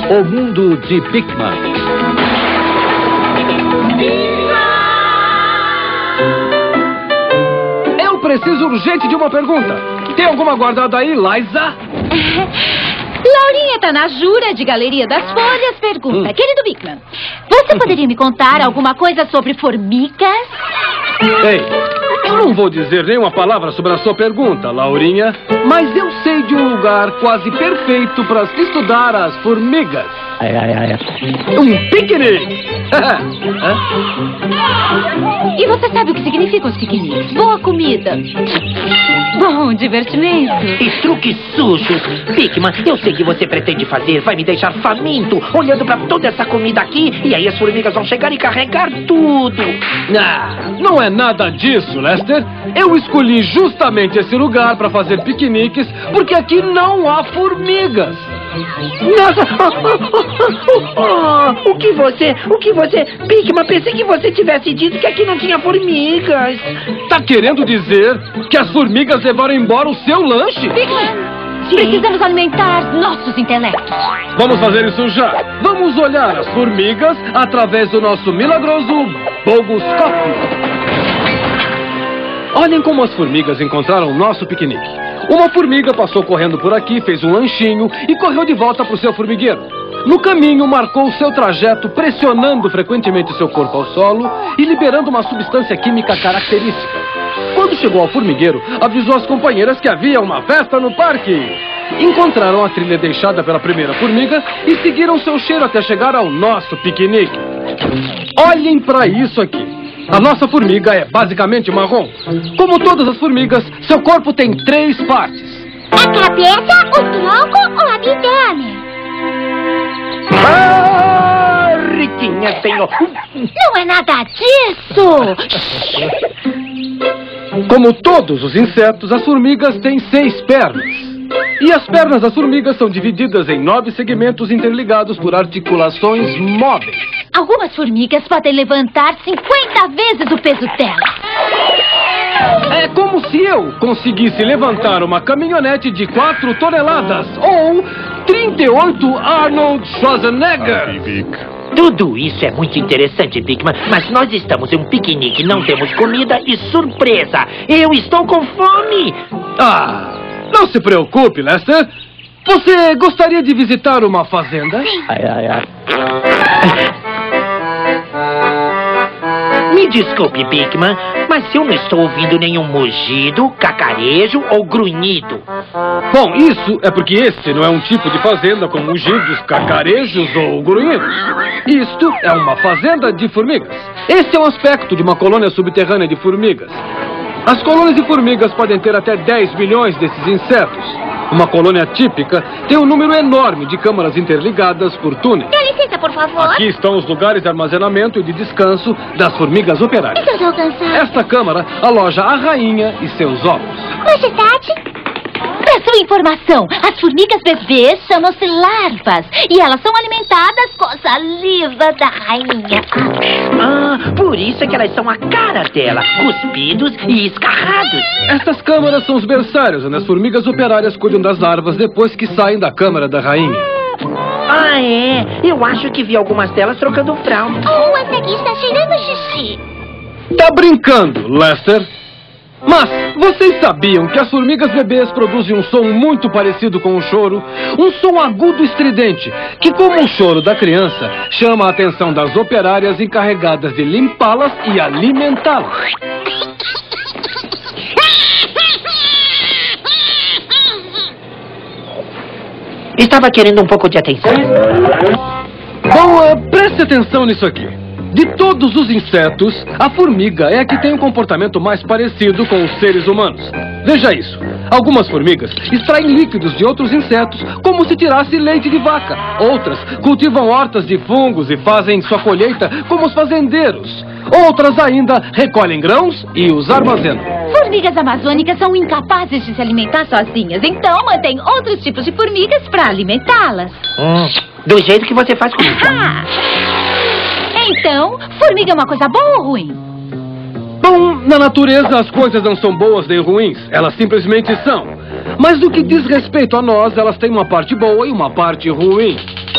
O mundo de Pickman. Eu preciso urgente de uma pergunta. Tem alguma guardada aí, Liza? Laurinha tá na jura de Galeria das Folhas. Pergunta, querido Pickman, você poderia me contar alguma coisa sobre formigas? Ei, eu não vou dizer nenhuma palavra sobre a sua pergunta, Laurinha, mas eu sei de um lugar quase perfeito para estudar as formigas. Um piquenique! E você sabe o que significam os piqueniques? Boa comida. Bom divertimento. E truques sujos. Pickman, eu sei que você pretende fazer. Vai me deixar faminto, olhando pra toda essa comida aqui. E aí as formigas vão chegar e carregar tudo. Não é nada disso, Lester. Eu escolhi justamente esse lugar para fazer piqueniques porque aqui não há formigas. Nossa! O que você... Pickman, pensei que você tivesse dito que aqui não tinha formigas. Tá querendo dizer que as formigas levaram embora o seu lanche? Pickman, precisamos alimentar nossos intelectos. Vamos fazer isso já. Vamos olhar as formigas através do nosso milagroso bogoscópio. Olhem como as formigas encontraram o nosso piquenique. Uma formiga passou correndo por aqui, fez um lanchinho e correu de volta para o seu formigueiro. No caminho, marcou o seu trajeto, pressionando frequentemente seu corpo ao solo e liberando uma substância química característica. Quando chegou ao formigueiro, avisou as companheiras que havia uma festa no parque. Encontraram a trilha deixada pela primeira formiga e seguiram seu cheiro até chegar ao nosso piquenique. Olhem para isso aqui. A nossa formiga é basicamente marrom. Como todas as formigas, seu corpo tem 3 partes. A cabeça, o tronco ou abdômen? Riquinha, senhor. Não é nada disso! Como todos os insetos, as formigas têm 6 pernas. E as pernas das formigas são divididas em 9 segmentos interligados por articulações móveis. Algumas formigas podem levantar 50 vezes o peso delas. É como se eu conseguisse levantar uma caminhonete de 4 toneladas ou 38 Arnold Schwarzenegger. Tudo isso é muito interessante, Pickman, mas nós estamos em um piquenique, não temos comida e surpresa, eu estou com fome. Não se preocupe, Lester. Você gostaria de visitar uma fazenda? Me desculpe, Pickman, mas eu não estou ouvindo nenhum mugido, cacarejo ou grunhido. Bom, isso é porque esse não é um tipo de fazenda com mugidos, cacarejos ou grunhidos. Isto é uma fazenda de formigas. Esse é um aspecto de uma colônia subterrânea de formigas. As colônias de formigas podem ter até 10 milhões desses insetos. Uma colônia típica tem um número enorme de câmaras interligadas por túneis. Dá licença, por favor. Aqui estão os lugares de armazenamento e de descanso das formigas operárias. Eu estou cansada. Esta câmara aloja a rainha e seus ovos. Majestade? Para sua informação, as formigas bebês chamam-se larvas e elas são alimentadas com a saliva da rainha. Por isso é que elas são a cara dela, cuspidos e escarrados. Estas câmaras são os berçários onde as formigas operárias cuidam das larvas depois que saem da câmara da rainha. É? Eu acho que vi algumas delas trocando fralda. Essa aqui está cheirando xixi. Tá brincando, Lester? Mas vocês sabiam que as formigas bebês produzem um som muito parecido com o choro? Um som agudo e estridente, que, como o choro da criança, chama a atenção das operárias encarregadas de limpá-las e alimentá-las. Estava querendo um pouco de atenção. Bom, preste atenção nisso aqui. De todos os insetos, a formiga é a que tem um comportamento mais parecido com os seres humanos. Veja isso. Algumas formigas extraem líquidos de outros insetos como se tirasse leite de vaca. Outras cultivam hortas de fungos e fazem sua colheita como os fazendeiros. Outras ainda recolhem grãos e os armazenam. Formigas amazônicas são incapazes de se alimentar sozinhas, então mantém outros tipos de formigas para alimentá-las. Do jeito que você faz comigo. Então, formiga é uma coisa boa ou ruim? Bom, na natureza as coisas não são boas nem ruins, elas simplesmente são. Mas no que diz respeito a nós, elas têm uma parte boa e uma parte ruim.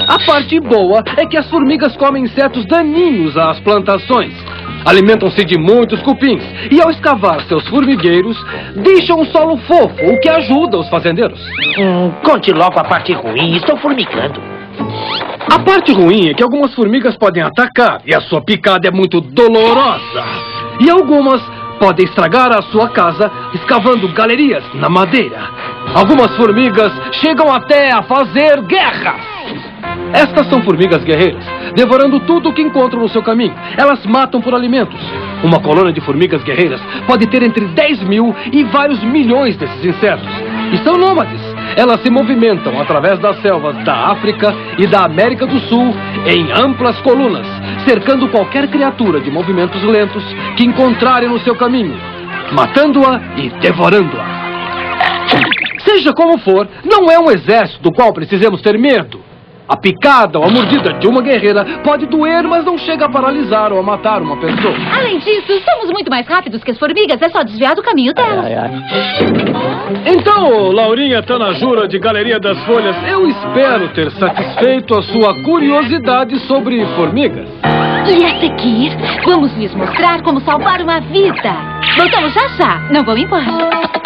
A parte boa é que as formigas comem insetos daninhos às plantações. Alimentam-se de muitos cupins e, ao escavar seus formigueiros, deixam um solo fofo, o que ajuda os fazendeiros. Conte logo a parte ruim, estou formigando. A parte ruim é que algumas formigas podem atacar e a sua picada é muito dolorosa. E algumas podem estragar a sua casa escavando galerias na madeira. Algumas formigas chegam até a fazer guerras. Estas são formigas guerreiras, devorando tudo o que encontram no seu caminho. Elas matam por alimentos. Uma colônia de formigas guerreiras pode ter entre 10 mil e vários milhões desses insetos. E são nômades. Elas se movimentam através das selvas da África e da América do Sul em amplas colunas, cercando qualquer criatura de movimentos lentos que encontrarem no seu caminho, matando-a e devorando-a. Seja como for, não é um exército do qual precisamos ter medo. A picada ou a mordida de uma guerreira pode doer, mas não chega a paralisar ou a matar uma pessoa. Além disso, somos muito mais rápidos que as formigas. É só desviar do caminho delas. Então, Laurinha Tanajura de Galeria das Folhas, eu espero ter satisfeito a sua curiosidade sobre formigas. E a seguir, vamos lhes mostrar como salvar uma vida. Voltamos já já. Não vão embora.